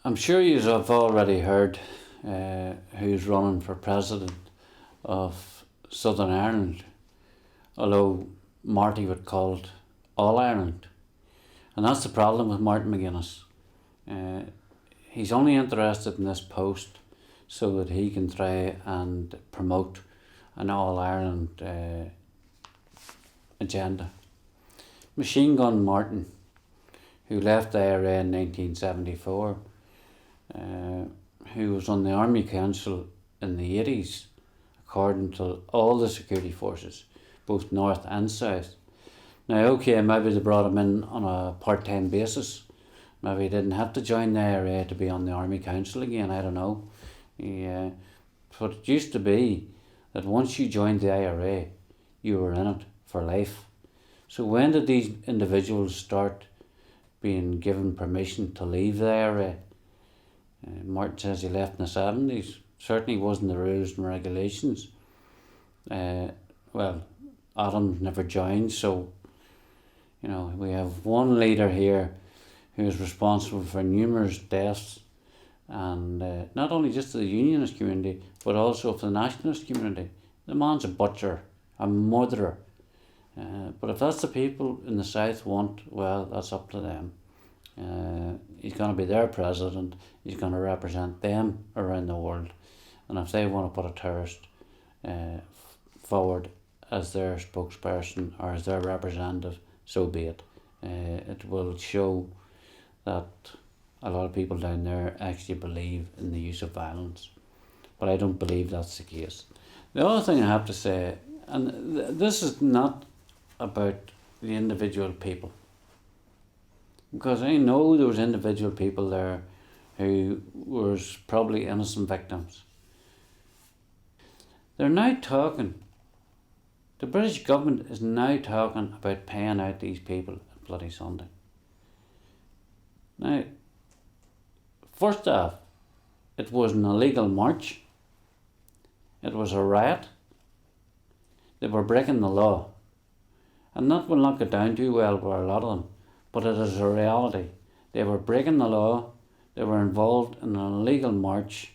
I'm sure you have already heard who's running for president of Southern Ireland, although Marty would call it All Ireland. And that's the problem with Martin McGuinness. He's only interested in this post so that he can try and promote an All Ireland agenda. Machine Gun Martin, who left the IRA in 1974, who was on the Army Council in the 80s, according to all the security forces, both north and south. Now, okay, maybe they brought him in on a part-time basis. Maybe he didn't have to join the IRA to be on the Army Council again, I don't know. But it used to be that once you joined the IRA, you were in it for life. So when did these individuals start being given permission to leave the IRA? Martin says he left in the 70s. Certainly wasn't the rules and regulations. Well, Adam never joined, so we have one leader here who is responsible for numerous deaths, and not only just to the unionist community, but also for the nationalist community. The man's a butcher, a murderer. But if that's the people in the south want, well, that's up to them. He's going to be their president. He's going to represent them around the world. And if they want to put a terrorist forward as their spokesperson or as their representative, so be it. It will show that a lot of people down there actually believe in the use of violence. But I don't believe that's the case. The other thing I have to say, and this is not about the individual people, because I know there was individual people there who was probably innocent victims. They're now talking, the British government is now talking about paying out these people at bloody Sunday. Now, first off, it was an illegal march. It was a riot. They were breaking the law. And that will not go down too well for a lot of them, but it is a reality. They were breaking the law, they were involved in an illegal march,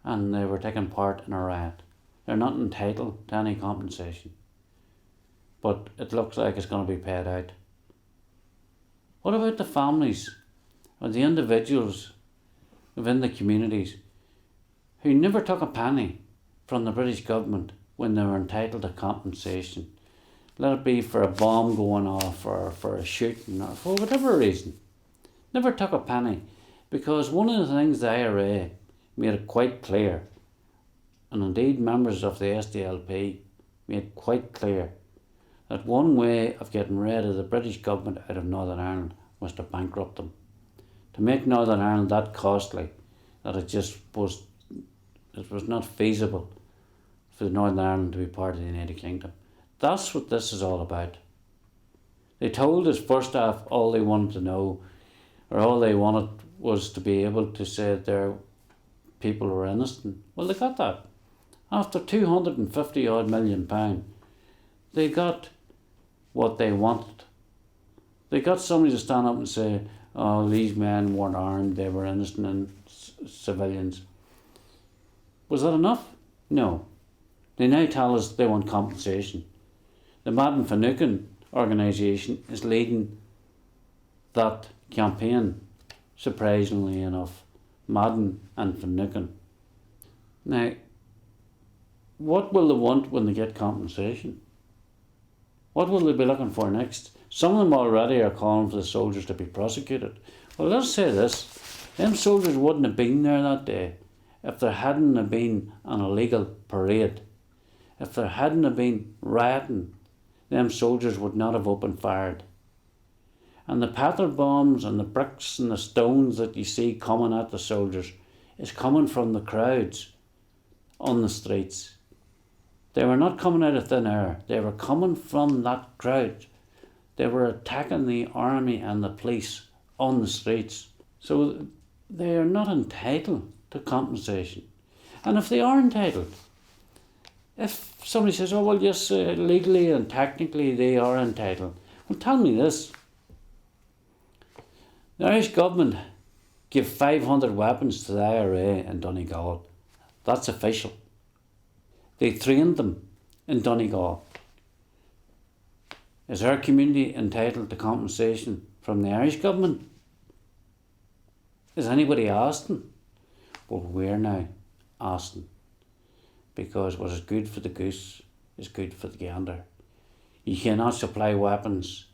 and they were taking part in a riot. They're not entitled to any compensation, but it looks like it's going to be paid out. What about the families or the individuals within the communities who never took a penny from the British government when they were entitled to compensation? Let it be for a bomb going off or for a shooting or for whatever reason. Never took a penny, because one of the things the IRA made it quite clear, and indeed members of the SDLP made quite clear, that one way of getting rid of the British government out of Northern Ireland was to bankrupt them. To make Northern Ireland that costly that it was not feasible for Northern Ireland to be part of the United Kingdom. That's what this is all about. They told us first off all they wanted to know, or all they wanted was to be able to say that their people were innocent. Well, they got that. After £250 odd million, they got what they wanted. They got somebody to stand up and say, oh, these men weren't armed, they were innocent and civilians. Was that enough? No. They now tell us they want compensation. The Madden Finucane organisation is leading that campaign, surprisingly enough. Madden and Finucane. Now, what will they want when they get compensation? What will they be looking for next? Some of them already are calling for the soldiers to be prosecuted. Well, let's say this. Them soldiers wouldn't have been there that day if there hadn't have been an illegal parade. If there hadn't have been rioting, them soldiers would not have opened fire. And the patter bombs and the bricks and the stones that you see coming at the soldiers is coming from the crowds on the streets. They were not coming out of thin air. They were coming from that crowd. They were attacking the army and the police on the streets. So they are not entitled to compensation. And if they are entitled, if somebody says, oh, well, yes, legally and technically they are entitled. Well, tell me this. The Irish government give 500 weapons to the IRA in Donegal. That's official. They trained them in Donegal. Is our community entitled to compensation from the Irish government? Is anybody asking? Well, we're now asking, because what is good for the goose is good for the gander. You cannot supply weapons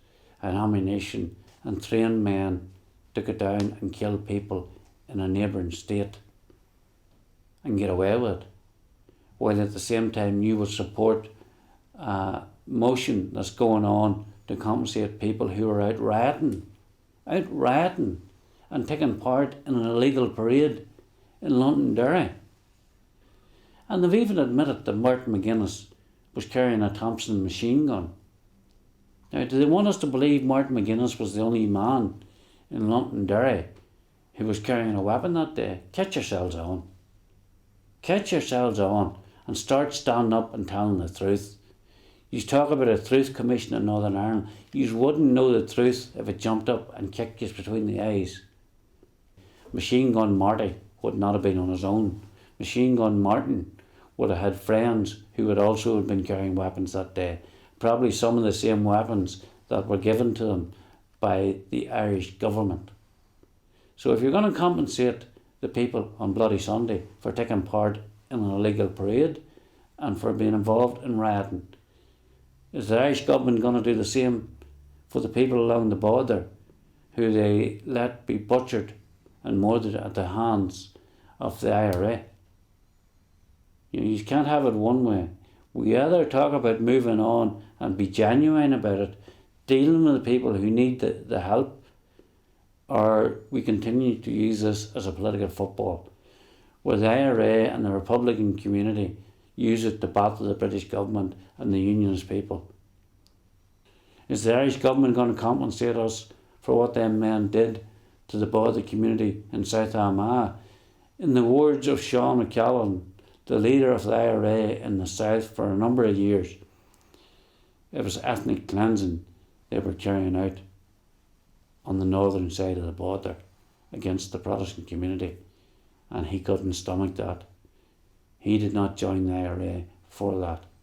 and ammunition and train men to go down and kill people in a neighbouring state and get away with it, while at the same time you will support a motion that's going on to compensate people who are out rioting and taking part in an illegal parade in Londonderry. And they've even admitted that Martin McGuinness was carrying a Thompson machine gun. Now, do they want us to believe Martin McGuinness was the only man in Londonderry who was carrying a weapon that day? Catch yourselves on. Catch yourselves on and start standing up and telling the truth. You talk about a truth commission in Northern Ireland. You wouldn't know the truth if it jumped up and kicked you between the eyes. Machine Gun Marty would not have been on his own. Machine Gun Martin would have had friends who would also have been carrying weapons that day. Probably some of the same weapons that were given to them by the Irish government. So if you're going to compensate the people on Bloody Sunday for taking part in an illegal parade and for being involved in rioting, is the Irish government going to do the same for the people along the border who they let be butchered and murdered at the hands of the IRA? You can't have it one way. We either talk about moving on and be genuine about it, dealing with the people who need the help, or we continue to use this as a political football, where the IRA and the Republican community use it to battle the British government and the Unionist people. Is the Irish government going to compensate us for what them men did to the border community in South Armagh? In the words of Sean McCallum, the leader of the IRA in the South for a number of years, it was ethnic cleansing they were carrying out on the northern side of the border against the Protestant community, and he couldn't stomach that. He did not join the IRA for that.